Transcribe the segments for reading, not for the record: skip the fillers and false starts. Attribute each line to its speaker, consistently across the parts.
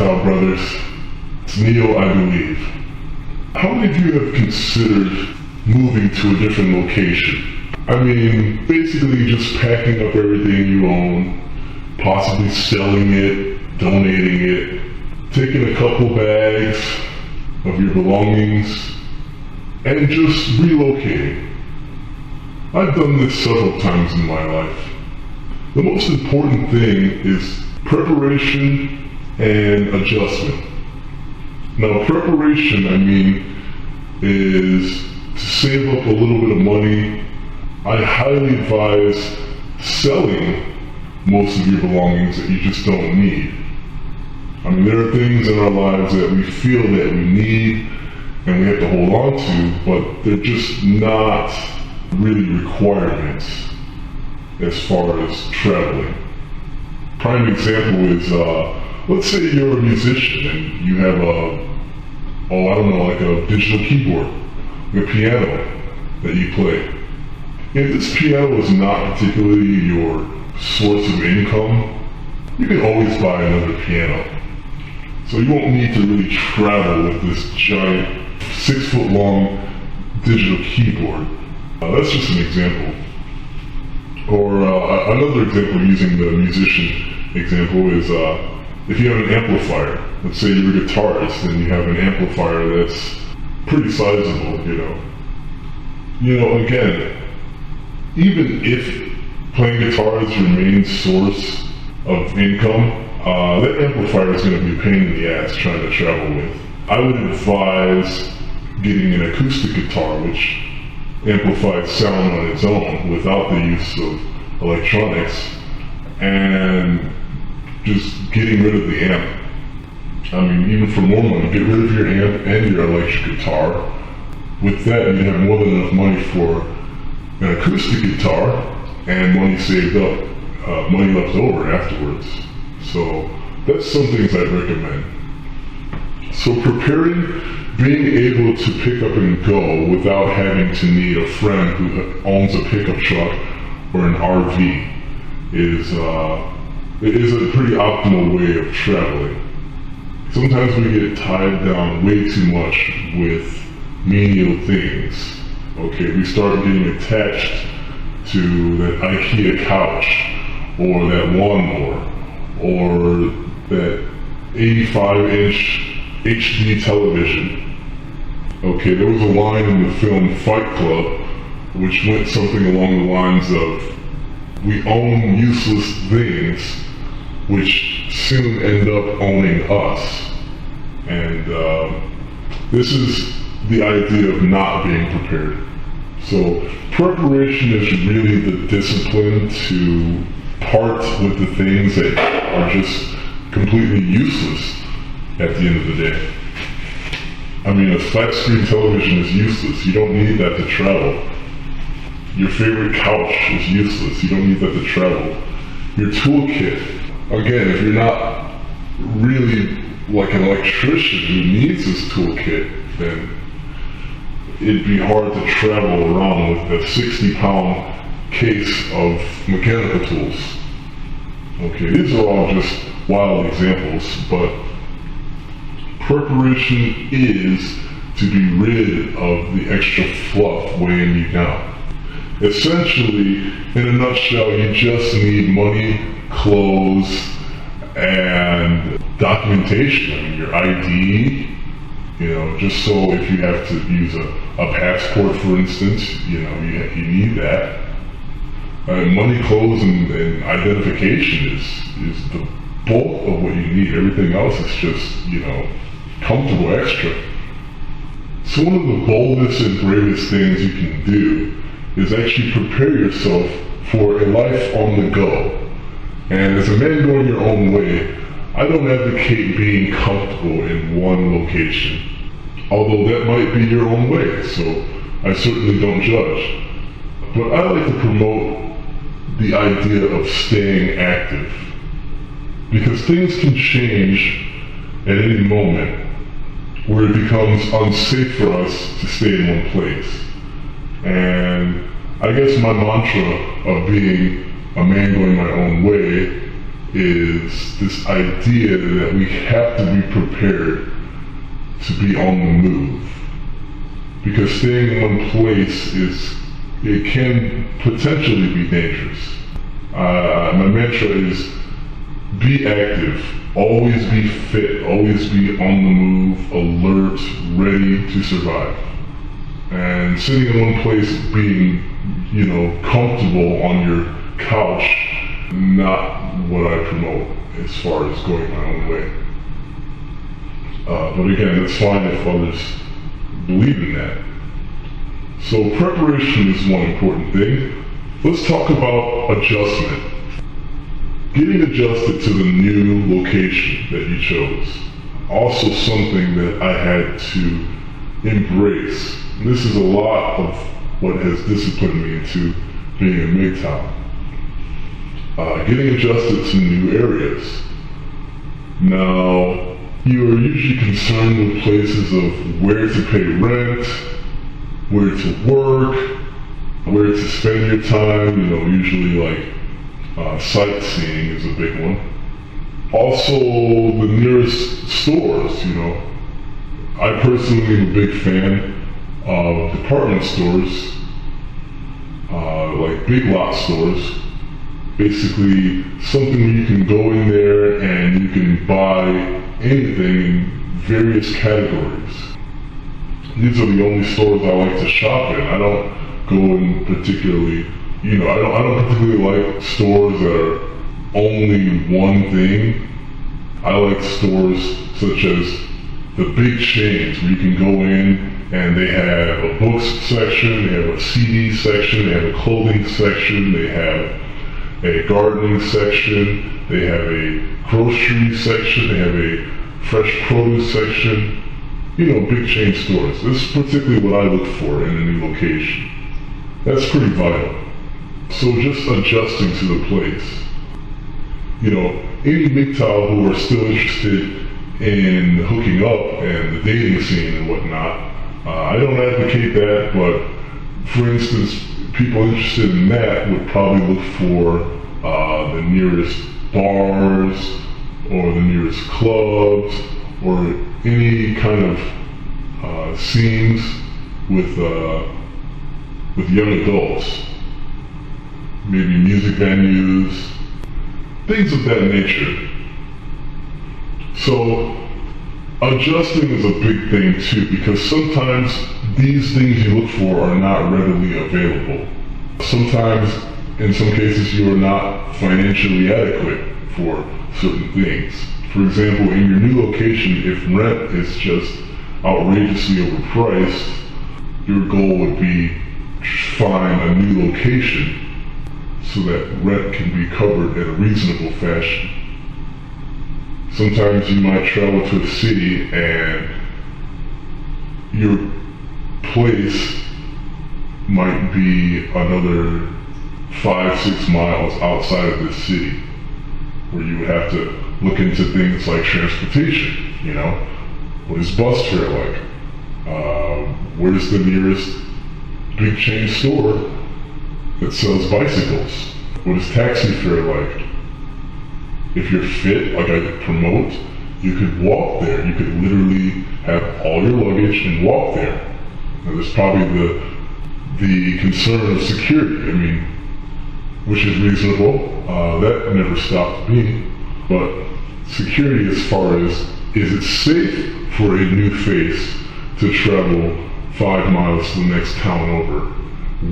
Speaker 1: MGTOW brothers. It's Neil, I believe. How many of you have considered moving to a different location? I mean, basically just packing up everything you own, possibly selling it, donating it, taking a couple bags of your belongings, and just relocating. I've done this several times in my life. The most important thing is preparation and adjustment. Now, preparation, I mean, is to save up a little bit of money. I highly advise selling most of your belongings that you just don't need. I mean, there are things in our lives that we feel that we need and we have to hold on to, but they're just not really requirements as far as traveling. Prime example is, let's say you're a musician and you have like a digital keyboard, a piano that you play. If this piano is not particularly your source of income, you can always buy another piano. So you won't need to really travel with this giant 6-foot-long digital keyboard. That's just an example. Or another example using the musician example is if you have an amplifier. Let's say you're a guitarist and you have an amplifier that's pretty sizable, again, even if playing guitar is your main source of income, that amplifier is going to be a pain in the ass trying to travel with. I would advise getting an acoustic guitar, which amplifies sound on its own without the use of electronics, and just getting rid of the amp. I mean, even for more money, get rid of your amp and your electric guitar. With that, you have more than enough money for an acoustic guitar and money saved up, money left over afterwards. So that's some things I'd recommend. So preparing, being able to pick up and go without having to need a friend who owns a pickup truck or an RV is a pretty optimal way of traveling. Sometimes we get tied down way too much with menial things. Okay, we start getting attached to that IKEA couch or that lawnmower or that 85-inch HD television. Okay, there was a line in the film Fight Club which went something along the lines of, we own useless things which soon end up owning us. And this is the idea of not being prepared. So preparation is really the discipline to part with the things that are just completely useless at the end of the day. I mean, a flat screen television is useless. You don't need that to travel. Your favorite couch is useless. You don't need that to travel. Your toolkit, again, if you're not really like an electrician who needs this toolkit, then it'd be hard to travel around with a 60-pound case of mechanical tools. Okay, these are all just wild examples, but preparation is to be rid of the extra fluff weighing you down. Essentially, in a nutshell, you just need money, clothes, and documentation. I mean, your ID, just so if you have to use a passport, for instance, you need that. Money, clothes, and identification is the bulk of what you need. Everything else is just, comfortable extra. So one of the boldest and bravest things you can do is actually prepare yourself for a life on the go. And as a man going your own way, I don't advocate being comfortable in one location, although that might be your own way, so I certainly don't judge. But I like to promote the idea of staying active, because things can change at any moment where it becomes unsafe for us to stay in one place. And I guess my mantra of being a man going my own way is this idea that we have to be prepared to be on the move. Because staying in one place it can potentially be dangerous. My mantra is be active, always be fit, always be on the move, alert, ready to survive. And sitting in one place being, comfortable on your couch, not what I promote as far as going my own way. But again, it's fine if others believe in that. So preparation is one important thing. Let's talk about adjustment. Getting adjusted to the new location that you chose. Also something that I had to embrace. This is a lot of what has disciplined me into being a MGTOW. Getting adjusted to new areas. Now, you are usually concerned with places of where to pay rent, where to work, where to spend your time, usually sightseeing is a big one. Also, the nearest stores, I personally am a big fan of department stores, like big lot stores. Basically, something where you can go in there and you can buy anything in various categories. These are the only stores I like to shop in. I don't go in particularly, I don't particularly like stores that are only one thing. I like stores such as the big chains where you can go in and they have a books section, they have a CD section, they have a clothing section, they have a gardening section, they have a grocery section, they have a fresh produce section. Big chain stores. This is particularly what I look for in a new location. That's pretty vital. So just adjusting to the place. Any MGTOW who are still interested in hooking up and the dating scene and whatnot, I don't advocate that, but for instance, people interested in that would probably look for the nearest bars or the nearest clubs or any kind of scenes with young adults, maybe music venues, things of that nature. So adjusting is a big thing too, because sometimes these things you look for are not readily available. Sometimes, in some cases, you are not financially adequate for certain things. For example, in your new location, if rent is just outrageously overpriced, your goal would be to find a new location so that rent can be covered in a reasonable fashion. Sometimes you might travel to a city and your place might be another 5-6 miles outside of this city, where you would have to look into things like transportation. What is bus fare like? Where's the nearest big chain store that sells bicycles? What is taxi fare like? If you're fit, like I promote, you could walk there. You could literally have all your luggage and walk there. Now, there's probably the concern of security, which is reasonable. That never stopped me. But security as far as, is it safe for a new face to travel 5 miles to the next town over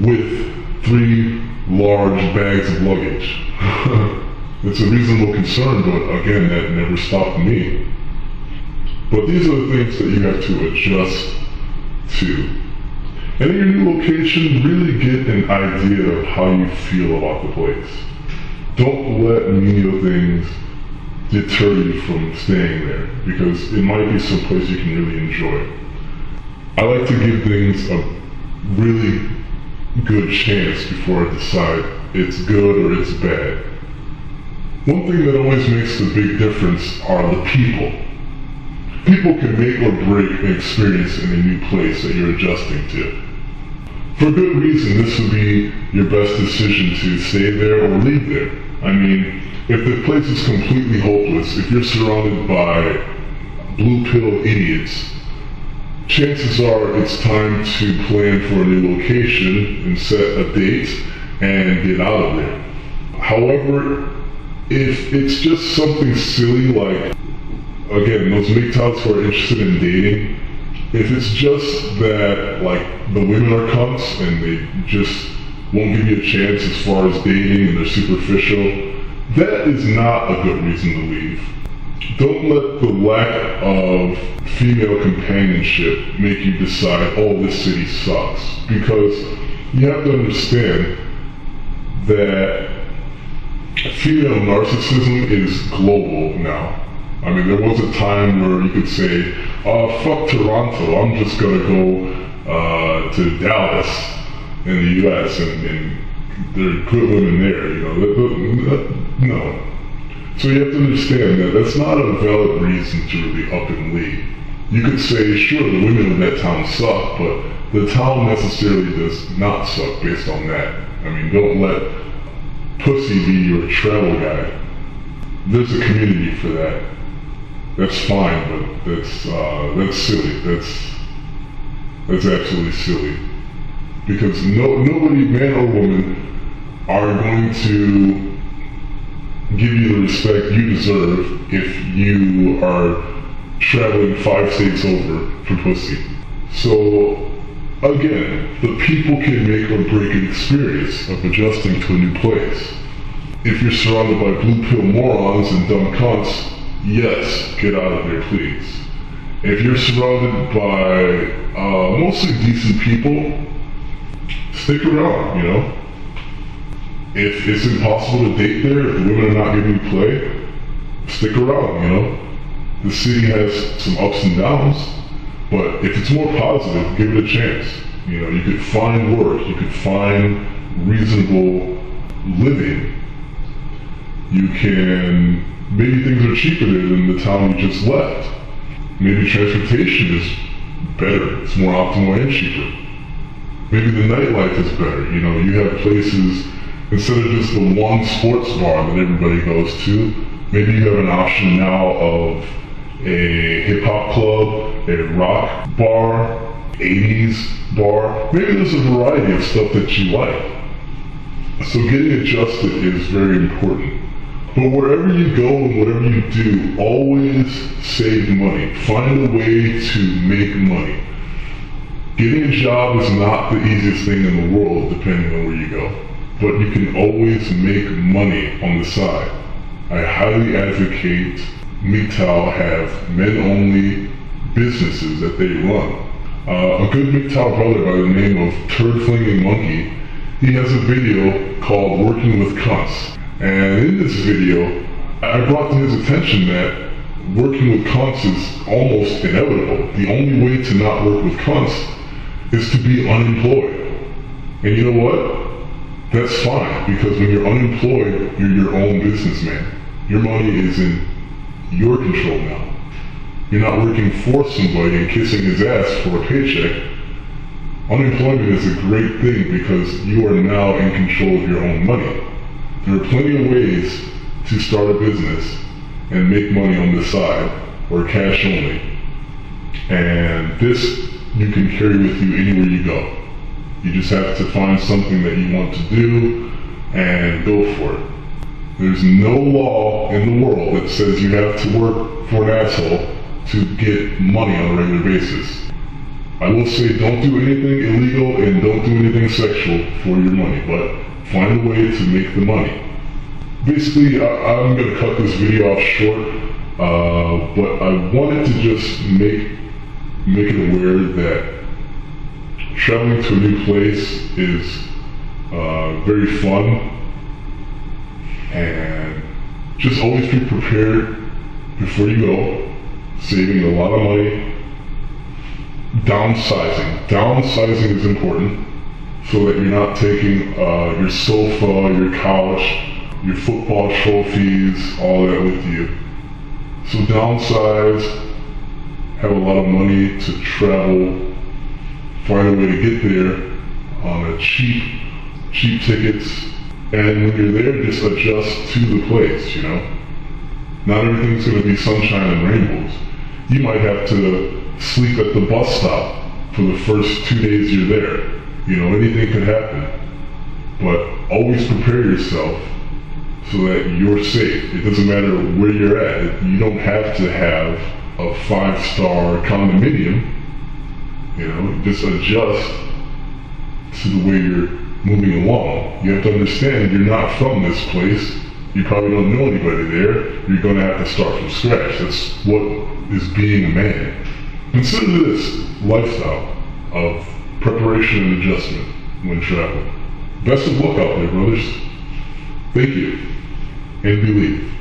Speaker 1: with 3 large bags of luggage? It's a reasonable concern, but again, that never stopped me. But these are the things that you have to adjust to. And in your new location, really get an idea of how you feel about the place. Don't let menial things deter you from staying there, because it might be some place you can really enjoy. I like to give things a really good chance before I decide it's good or it's bad. One thing that always makes the big difference are the people. People can make or break an experience in a new place that you're adjusting to. For good reason, this would be your best decision to stay there or leave there. I mean, if the place is completely hopeless, if you're surrounded by blue pill idiots, chances are it's time to plan for a new location and set a date and get out of there. However, if it's just something silly like, again, those MGTOWs who are interested in dating, if it's just that, like, the women are cunts and they just won't give you a chance as far as dating and they're superficial, that is not a good reason to leave. Don't let the lack of female companionship make you decide, oh, this city sucks. Because you have to understand that female narcissism is global now. I mean, there was a time where you could say, fuck Toronto, I'm just gonna go to Dallas in the US and there are good women there, you know. No. So you have to understand that that's not a valid reason to really up and leave. You could say, sure, the women in that town suck, but the town necessarily does not suck based on that. I mean, don't let pussy be your travel guide. There's a community for that. That's fine, but that's silly. That's absolutely silly. Because nobody, man or woman, are going to give you the respect you deserve if you are traveling 5 states over for pussy. So, again, the people can make or break an experience of adjusting to a new place. If you're surrounded by blue pill morons and dumb cunts, yes, get out of there, please. If you're surrounded by mostly decent people, stick around, you know. If it's impossible to date there, if the women are not giving you play, stick around, you know. The city has some ups and downs, but if it's more positive, give it a chance. You know, you could find work, you could find reasonable living. You can, maybe things are cheaper there than the town you just left. Maybe transportation is better, it's more optimal and cheaper. Maybe the nightlife is better, you know, you have places, instead of just the one sports bar that everybody goes to, maybe you have an option now of a hip-hop club, a rock bar, 80s bar. Maybe there's a variety of stuff that you like. So getting adjusted is very important. But wherever you go and whatever you do, always save money. Find a way to make money. Getting a job is not the easiest thing in the world, depending on where you go. But you can always make money on the side. I highly advocate MGTOW have men-only businesses that they run. A good MGTOW brother by the name of Turd Flinging Monkey, he has a video called Working with Cunts. And in this video, I brought to his attention that working with cunts is almost inevitable. The only way to not work with cunts is to be unemployed. And you know what? That's fine, because when you're unemployed, you're your own businessman. Your money is in your control now. You're not working for somebody and kissing his ass for a paycheck. Unemployment is a great thing because you are now in control of your own money. There are plenty of ways to start a business and make money on the side, or cash only. And this you can carry with you anywhere you go. You just have to find something that you want to do and go for it. There's no law in the world that says you have to work for an asshole to get money on a regular basis. I will say don't do anything illegal and don't do anything sexual for your money, but find a way to make the money. Basically, I'm going to cut this video off short, but I wanted to just make it aware that traveling to a new place is very fun, and just always be prepared before you go, saving a lot of money. Downsizing is important, so that you're not taking your sofa, your couch, your football trophies, all that with you. So downsize, have a lot of money to travel, find a way to get there on a cheap tickets, And when you're there, just adjust to the place, you know? Not everything's going to be sunshine and rainbows. You might have to sleep at the bus stop for the first 2 days you're there. You know, anything could happen. But always prepare yourself so that you're safe. It doesn't matter where you're at. You don't have to have a 5-star condominium. You know, just adjust to the way you're moving along. You have to understand you're not from this place. You probably don't know anybody there. You're going to have to start from scratch. That's what is being a man. Consider this lifestyle of preparation and adjustment when traveling. Best of luck out there, brothers. Thank you, and believe.